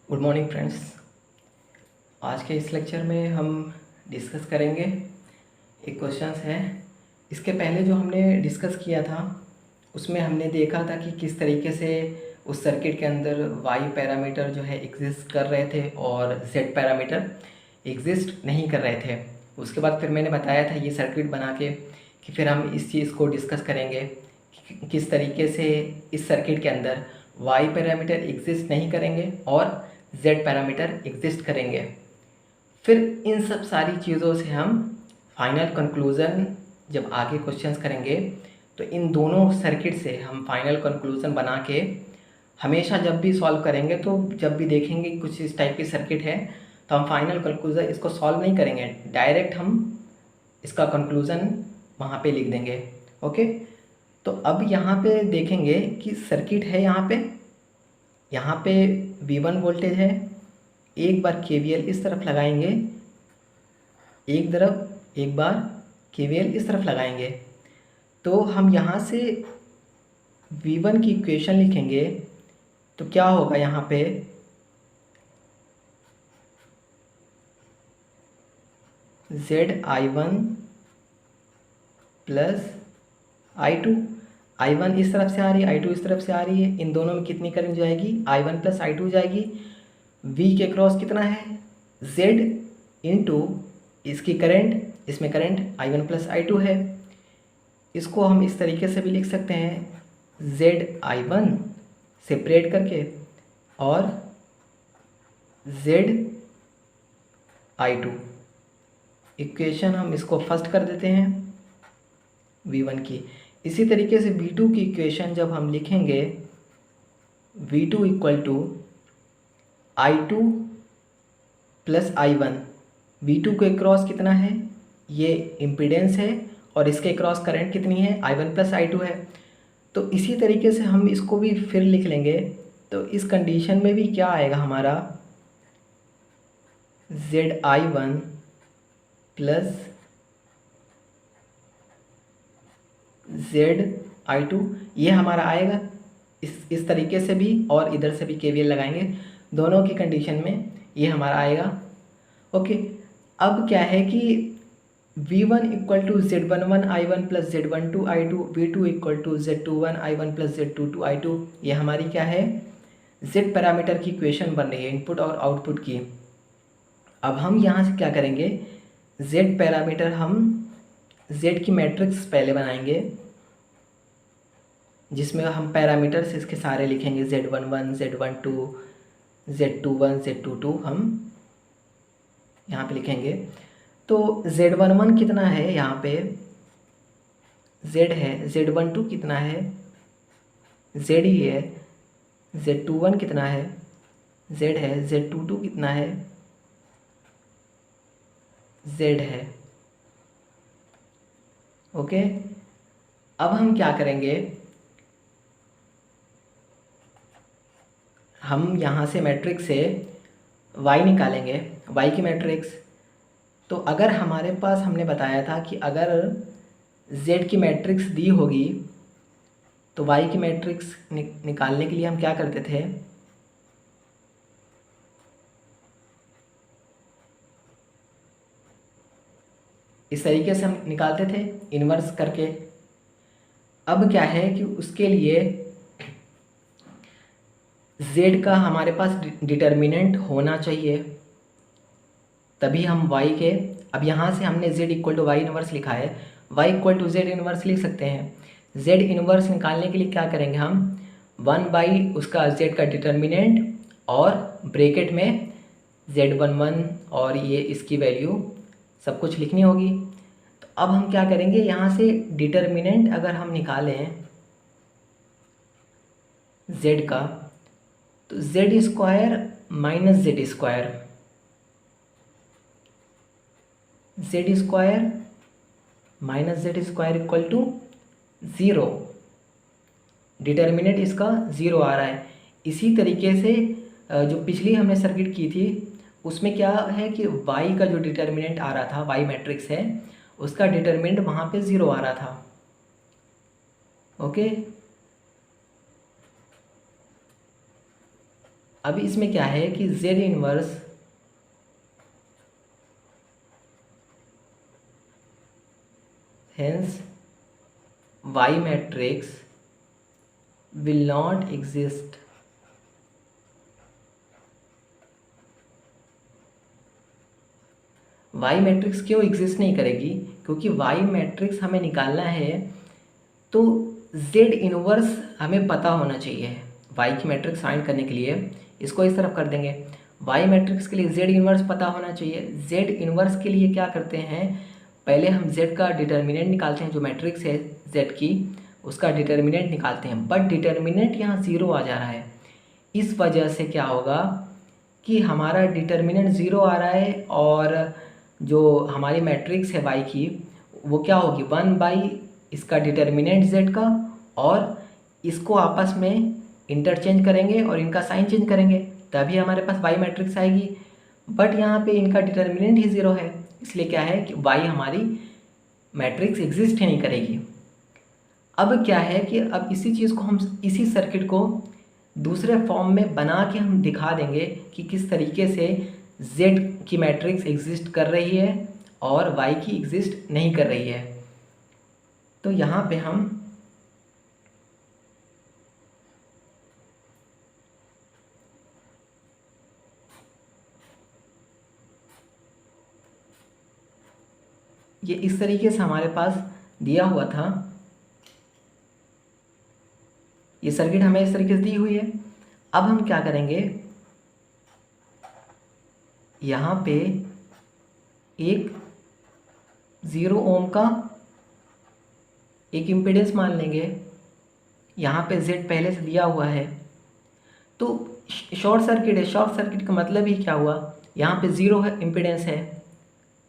Good morning friends. आज के इस लेक्चर में हम डिस्कस करेंगे एक क्वेश्चंस है। इसके पहले जो हमने डिस्कस किया था उसमें हमने देखा था कि किस तरीके से उस सर्किट के अंदर वाई पैरामीटर जो है एग्जिस्ट कर रहे थे और जेड पैरामीटर एग्जिस्ट नहीं कर रहे थे। उसके बाद फिर मैंने बताया था ये सर्किट बना के कि फिर हम इस चीज़ को डिस्कस करेंगे कि किस तरीके से इस सर्किट के अंदर वाई पैरामीटर एग्जिस्ट नहीं करेंगे और जेड पैरामीटर एग्जिस्ट करेंगे। फिर इन सब सारी चीज़ों से हम फाइनल कंक्लूज़न जब आगे क्वेश्चंस करेंगे तो इन दोनों सर्किट से हम फाइनल कंक्लूज़न बना के हमेशा जब भी सॉल्व करेंगे तो जब भी देखेंगे कुछ इस टाइप की सर्किट है तो हम फाइनल कंक्लूज़न इसको सॉल्व नहीं करेंगे, डायरेक्ट हम इसका कंक्लूज़न वहाँ पे लिख देंगे। ओके, तो अब यहाँ पे देखेंगे कि सर्किट है, यहाँ पे V1 वोल्टेज है। एक बार KVL इस तरफ लगाएंगे, एक बार KVL इस तरफ लगाएंगे तो हम यहाँ से V1 की इक्वेशन लिखेंगे तो क्या होगा यहाँ पे ZI1 प्लस I2। I1 इस तरफ से आ रही है, I2 इस तरफ से आ रही है, इन दोनों में कितनी करंट जाएगी, I1 प्लस I2 जाएगी। V के क्रॉस कितना है, Z इंटू इसकी करंट, इसमें करंट I1 प्लस I2 है। इसको हम इस तरीके से भी लिख सकते हैं ZI1 सेपरेट करके और ZI2। इक्वेशन हम इसको फर्स्ट कर देते हैं V1 की। इसी तरीके से V2 की इक्वेशन जब हम लिखेंगे V2 equal to I2 plus I1। V2 के क्रॉस कितना है, ये इम्पीडेंस है और इसके क्रॉस करंट कितनी है, I1 प्लस I2 है। तो इसी तरीके से हम इसको भी फिर लिख लेंगे। तो इस कंडीशन में भी क्या आएगा हमारा ZI1 प्लस ZI2, ये हमारा आएगा इस तरीके से भी और इधर से भी KVL लगाएंगे, दोनों की कंडीशन में ये हमारा आएगा। ओके, अब क्या है कि V1 equal to Z11 I1 plus Z12 I2, V2 equal to Z21 I1 plus Z22 I2। ये हमारी क्या है, Z पैरामीटर की इक्वेशन बन रही है, इनपुट और आउटपुट की। अब हम यहाँ से क्या करेंगे, Z पैरामीटर हम Z की मैट्रिक्स पहले बनाएंगे जिसमें हम पैरामीटर्स इसके सारे लिखेंगे, Z11 Z12 Z21 Z22 हम यहाँ पे लिखेंगे। तो Z11 कितना है, यहाँ पे Z है, Z12 कितना है, Z ही है, Z21 कितना है, Z है, Z22 कितना है, Z है। ओके, अब हम क्या करेंगे, हम यहाँ से मैट्रिक्स से y निकालेंगे, y की मैट्रिक्स। तो अगर हमारे पास, हमने बताया था कि अगर z की मैट्रिक्स दी होगी तो y की मैट्रिक्स निकालने के लिए हम क्या करते थे, इस तरीके से हम निकालते थे इन्वर्स करके। अब क्या है कि उसके लिए z का हमारे पास डिटर्मिनेंट होना चाहिए, तभी हम y के, अब यहाँ से हमने z equal to Y inverse लिखा है, y equal to Z inverse लिख सकते हैं। z इन्वर्स निकालने के लिए क्या करेंगे हम, 1 उसका z का डिटर्मिनेंट और ब्रैकेट में Z11 और ये इसकी वैल्यू सब कुछ लिखनी होगी। तो अब हम क्या करेंगे, यहाँ से डिटर्मिनेंट अगर हम निकालें z का तो Z square minus Z square, Z square minus Z square equal to 0। Determinant इसका 0 आ रहा है। इसी तरीके से जो पिछली हमने सर्किट की थी उसमें क्या है कि y का जो डिटर्मिनेंट आ रहा था, y मैट्रिक्स है, उसका डिटर्मिनेंट वहाँ पे 0 आ रहा था। ओके, अभी इसमें क्या है कि Z inverse hence Y matrix will not exist Y matrix क्यों एग्जिस्ट नहीं करेगी? क्योंकि वाई मैट्रिक्स हमें निकालना है तो जेड इनवर्स हमें पता होना चाहिए। वाई की मैट्रिक्स फाइंड करने के लिए इसको इस तरफ कर देंगे। वाई मैट्रिक्स के लिए जेड इनवर्स पता होना चाहिए। जेड इनवर्स के लिए क्या करते हैं, पहले हम जेड का डिटर्मिनेंट निकालते हैं, जो मैट्रिक्स है जेड की उसका डिटर्मिनेंट निकालते हैं, बट डिटर्मिनेंट यहाँ ज़ीरो आ जा रहा है। इस वजह से क्या होगा कि हमारा डिटर्मिनेंट ज़ीरो आ रहा है और जो हमारी मैट्रिक्स है वाई की वो क्या होगी, 1/, इसका डिटर्मिनेंट जेड का, और इसको आपस में इंटरचेंज करेंगे और इनका साइन चेंज करेंगे तभी हमारे पास वाई मैट्रिक्स आएगी। बट यहाँ पे इनका डिटर्मिनेंट ही ज़ीरो है, इसलिए क्या है कि वाई हमारी मैट्रिक्स एग्जिस्ट ही नहीं करेगी। अब क्या है कि अब इसी चीज़ को हम, इसी सर्किट को दूसरे फॉर्म में बना के हम दिखा देंगे कि किस तरीके से Z की मैट्रिक्स एग्जिस्ट कर रही है और Y की एग्जिस्ट नहीं कर रही है। तो यहाँ पे हम ये इस तरीके से हमारे पास दिया हुआ था, ये सर्किट हमें इस तरीके से दी हुई है। अब हम क्या करेंगे, यहाँ पे एक 0 ओम का एक इम्पीडेंस मान लेंगे, यहाँ पे Z पहले से दिया हुआ है तो शॉर्ट सर्किट है। शॉर्ट सर्किट का मतलब ही क्या हुआ, यहाँ पे 0 है इम्पीडेंस है,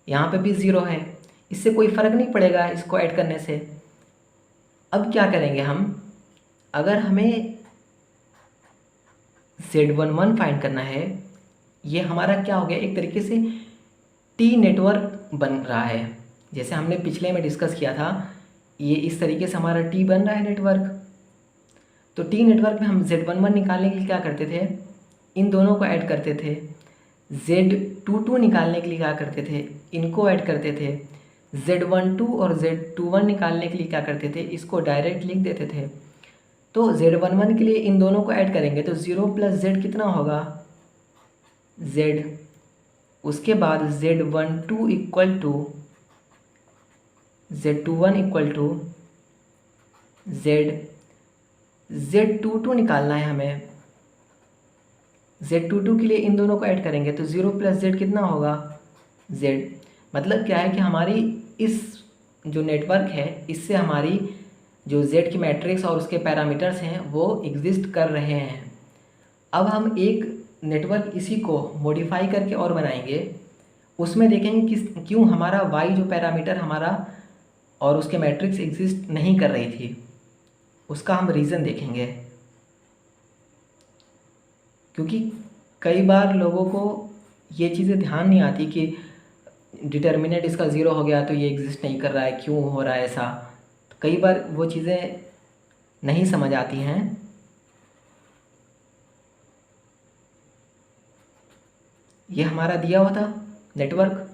यहाँ पे भी 0 है, इससे कोई फ़र्क नहीं पड़ेगा इसको ऐड करने से। अब क्या करेंगे हम, अगर हमें Z11 फाइंड करना है, ये हमारा क्या हो गया, एक तरीके से टी नेटवर्क बन रहा है। जैसे हमने पिछले में डिस्कस किया था, ये इस तरीके से हमारा टी बन रहा है नेटवर्क। तो टी नेटवर्क में हम Z11 निकालने के लिए क्या करते थे, इन दोनों को ऐड करते थे। Z22 निकालने के लिए क्या करते थे, इनको ऐड करते थे। Z12 और Z21 निकालने के लिए क्या करते थे, इसको डायरेक्ट लिख देते थे। तो Z11 के लिए इन दोनों को ऐड करेंगे तो 0 + Z कितना होगा, Z। उसके बाद Z12 equal to Z21 equal to Z। Z22 निकालना है हमें, Z22 के लिए इन दोनों को ऐड करेंगे तो 0 + Z कितना होगा, Z। मतलब क्या है कि हमारी इस जो नेटवर्क है इससे हमारी जो Z की मैट्रिक्स और उसके पैरामीटर्स हैं वो एग्जिस्ट कर रहे हैं। अब हम एक नेटवर्क इसी को मॉडिफाई करके और बनाएंगे, उसमें देखेंगे कि क्यों हमारा Y जो पैरामीटर हमारा और उसके मैट्रिक्स एग्जिस्ट नहीं कर रही थी, उसका हम रीज़न देखेंगे। क्योंकि कई बार लोगों को ये चीज़ें ध्यान नहीं आती कि डिटर्मिनेंट इसका 0 हो गया तो ये एग्जिस्ट नहीं कर रहा है, क्यों हो रहा है ऐसा। तो कई बार वो चीज़ें नहीं समझ आती हैं। ये हमारा दिया हुआ था नेटवर्क।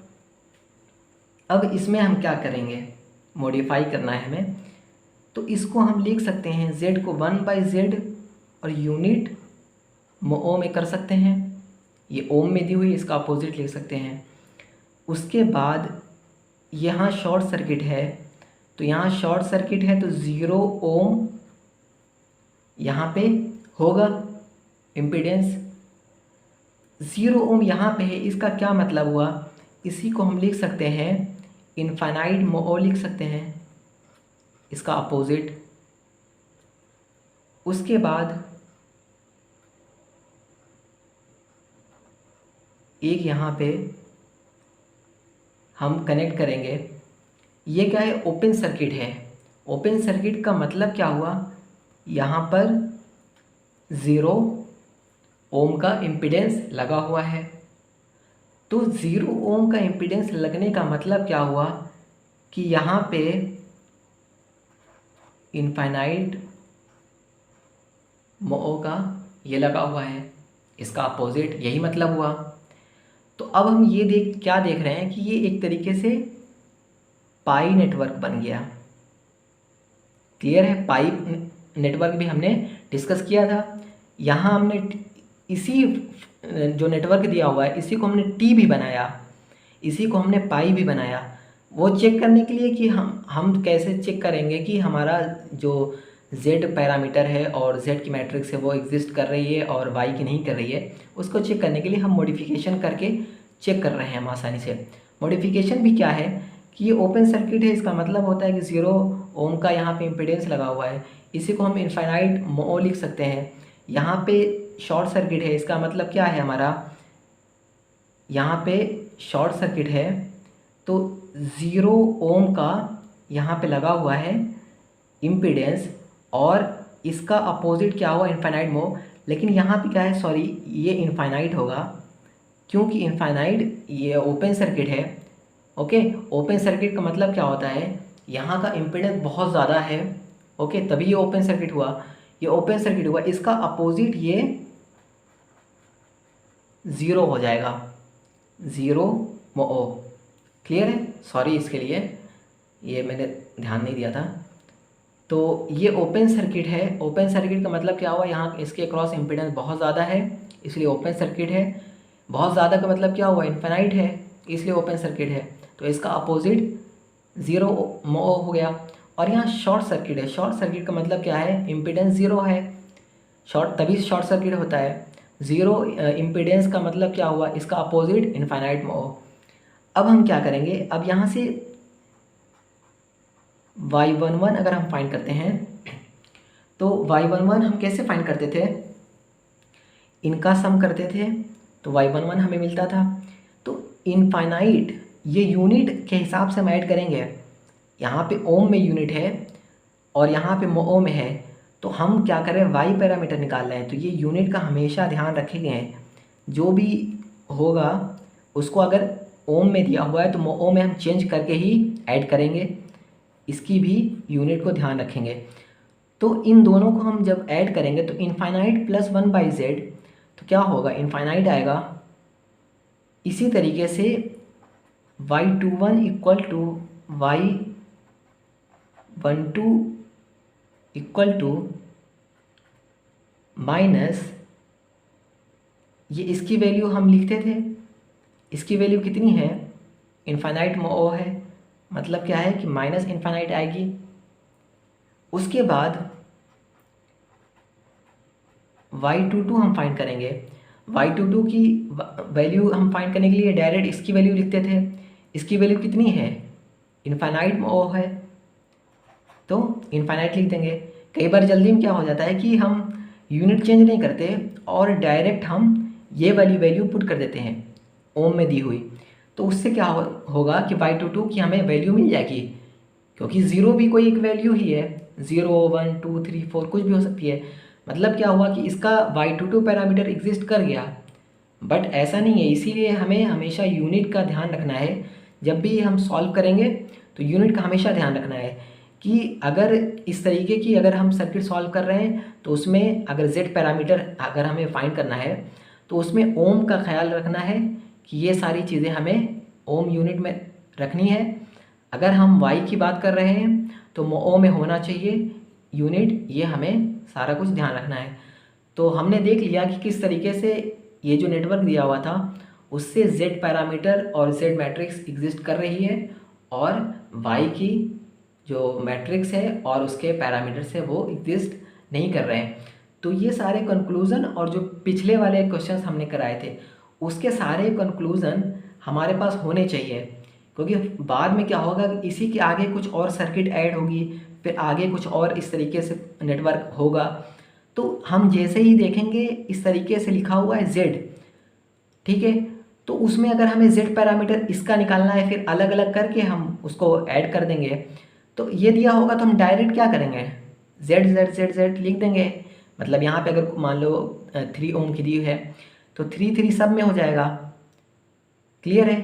अब इसमें हम क्या करेंगे, मॉडिफाई करना है हमें, तो इसको हम लिख सकते हैं Z को 1/Z और यूनिट ओम में कर सकते हैं। ये ओम में दी हुई, इसका अपोजिट लिख सकते हैं। उसके बाद यहाँ शॉर्ट सर्किट है, तो यहाँ शॉर्ट सर्किट है तो 0 ओम यहाँ पे होगा इम्पीडेंस। 0 ओम यहाँ पे है, इसका क्या मतलब हुआ, इसी को हम लिख सकते हैं इनफाइनाइट मोओ लिख सकते हैं, इसका अपोजिट। उसके बाद एक यहाँ पे हम कनेक्ट करेंगे। ये क्या है, ओपन सर्किट है। ओपन सर्किट का मतलब क्या हुआ, यहाँ पर 0 ओम का इम्पीडेंस लगा हुआ है। तो 0 ओम का इम्पीडेंस लगने का मतलब क्या हुआ कि यहाँ पे इनफाइनाइट मोओ का ये लगा हुआ है। इसका अपोजिट, यही मतलब हुआ। तो अब हम ये क्या देख रहे हैं कि ये एक तरीके से पाई नेटवर्क बन गया। क्लियर है? पाई नेटवर्क भी हमने डिस्कस किया था। यहाँ हमने इसी जो नेटवर्क दिया हुआ है इसी को हमने टी भी बनाया, इसी को हमने पाई भी बनाया। वो चेक करने के लिए कि हम कैसे चेक करेंगे कि हमारा जो z पैरामीटर है और z की मैट्रिक्स है वो एग्जिस्ट कर रही है और y की नहीं कर रही है, उसको चेक करने के लिए हम मॉडिफिकेशन करके चेक कर रहे हैं हम आसानी से। मॉडिफिकेशन भी क्या है कि ये ओपन सर्किट है, इसका मतलब होता है कि 0 ओम का यहाँ पे इम्पीडेंस लगा हुआ है, इसी को हम इनफाइनाइट मो लिख सकते हैं। यहाँ पे शॉर्ट सर्किट है, इसका मतलब क्या है हमारा, यहाँ पे शॉर्ट सर्किट है तो 0 ओम का यहाँ पे लगा हुआ है इम्पीडेंस और इसका अपोजिट क्या हुआ, इनफाइनाइट मो। लेकिन यहाँ पे क्या है, सॉरी ये इनफाइनाइट होगा क्योंकि इनफाइनाइट ये ओपन सर्किट है। ओके, ओपन सर्किट का मतलब क्या होता है, यहाँ का इम्पीडेंस बहुत ज़्यादा है। ओके, तभी ये ओपन सर्किट हुआ, ये ओपन सर्किट हुआ, इसका अपोजिट ये 0 हो जाएगा, 0 मो। क्लियर है? सॉरी इसके लिए, ये मैंने ध्यान नहीं दिया था। तो ये ओपन सर्किट है, ओपन सर्किट का मतलब क्या हुआ, यहाँ इसके क्रॉस इम्पीडेंस बहुत ज़्यादा है इसलिए ओपन सर्किट है। बहुत ज़्यादा का मतलब क्या हुआ, इनफाइनाइट है इसलिए ओपन सर्किट है। तो इसका अपोजिट 0 मो हो गया। और यहाँ शॉर्ट सर्किट है, शॉर्ट सर्किट का मतलब क्या है, इम्पीडेंस 0 है, शॉर्ट तभी शॉर्ट सर्किट होता है। 0 इम्पीडेंस का मतलब क्या हुआ, इसका अपोजिट इनफाइनाइट मो। अब हम क्या करेंगे, अब यहाँ से y11 अगर हम फाइंड करते हैं तो y11 हम कैसे फाइंड करते थे, इनका सम करते थे तो y11 हमें मिलता था। तो इनफाइनाइट ये यूनिट के हिसाब से हम ऐड करेंगे, यहाँ पे ओम में यूनिट है और यहाँ पे मो में है, तो हम क्या करें, y पैरामीटर निकाल रहे हैं तो ये यूनिट का हमेशा ध्यान रखेंगे। जो भी होगा उसको अगर ओम में दिया हुआ है तो मो में हम चेंज करके ही ऐड करेंगे, इसकी भी यूनिट को ध्यान रखेंगे। तो इन दोनों को हम जब ऐड करेंगे तो इनफाइनाइट प्लस 1/z तो क्या होगा, इनफाइनाइट आएगा। इसी तरीके से y21 equal to y12 equal to minus, ये इसकी वैल्यू हम लिखते थे, इसकी वैल्यू कितनी है, इनफाइनाइट में ओ है, मतलब क्या है कि माइनस इनफाइनाइट आएगी। उसके बाद y22 हम फाइंड करेंगे, y22 की वैल्यू हम फाइंड करने के लिए डायरेक्ट इसकी वैल्यू लिखते थे, इसकी वैल्यू कितनी है, इनफाइनाइट में ओ है तो इनफाइनाइट लिख देंगे। कई बार जल्दी में क्या हो जाता है कि हम यूनिट चेंज नहीं करते और डायरेक्ट हम ये वाली वैल्यू पुट कर देते हैं ओम में दी हुई, तो उससे क्या होगा कि y22 की हमें वैल्यू मिल जाएगी, क्योंकि 0 भी कोई एक वैल्यू ही है, 0 1 2 3 4 कुछ भी हो सकती है। मतलब क्या हुआ कि इसका y22 पैरामीटर एग्जिस्ट कर गया, बट ऐसा नहीं है, इसीलिए हमें हमेशा यूनिट का ध्यान रखना है। जब भी हम सॉल्व करेंगे तो यूनिट का हमेशा ध्यान रखना है कि अगर इस तरीके की अगर हम सर्किट सॉल्व कर रहे हैं तो उसमें अगर z पैरामीटर अगर हमें फाइंड करना है तो उसमें ओम का ख्याल रखना है कि ये सारी चीज़ें हमें ओम यूनिट में रखनी है। अगर हम y की बात कर रहे हैं तो ओ में होना चाहिए यूनिट, ये हमें सारा कुछ ध्यान रखना है। तो हमने देख लिया कि किस तरीके से ये जो नेटवर्क दिया हुआ था उससे z पैरामीटर और z मैट्रिक्स एग्जिस्ट कर रही है और y की जो मैट्रिक्स है और उसके पैरामीटर्स है वो एग्जिस्ट नहीं कर रहे हैं। तो ये सारे कंक्लूज़न और जो पिछले वाले क्वेश्चंस हमने कराए थे उसके सारे कंक्लूज़न हमारे पास होने चाहिए, क्योंकि बाद में क्या होगा, इसी के आगे कुछ और सर्किट ऐड होगी, फिर आगे कुछ और इस तरीके से नेटवर्क होगा, तो हम जैसे ही देखेंगे इस तरीके से लिखा हुआ है z, ठीक है, तो उसमें अगर हमें z पैरामीटर इसका निकालना है फिर अलग अलग करके हम उसको ऐड कर देंगे। तो ये दिया होगा तो हम डायरेक्ट क्या करेंगे, z z z z लिख देंगे। मतलब यहाँ पे अगर मान लो 3 ओम की दी है तो 3 3 सब में हो जाएगा। क्लियर है?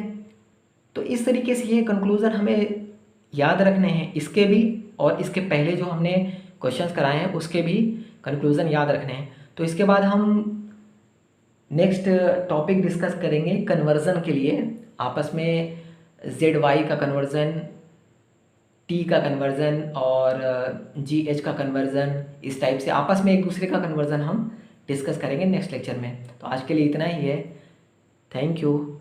तो इस तरीके से ये कंक्लूज़न हमें याद रखने हैं, इसके भी और इसके पहले जो हमने क्वेश्चंस कराए हैं उसके भी कंक्लूज़न याद रखने हैं। तो इसके बाद हम नेक्स्ट टॉपिक डिस्कस करेंगे कन्वर्ज़न के लिए आपस में जेड वाई का कन्वर्ज़न, टी का कन्वर्ज़न और जी एच का कन्वर्ज़न, इस टाइप से आपस में एक दूसरे का कन्वर्ज़न हम डिस्कस करेंगे नेक्स्ट लेक्चर में। तो आज के लिए इतना ही है। Thank you.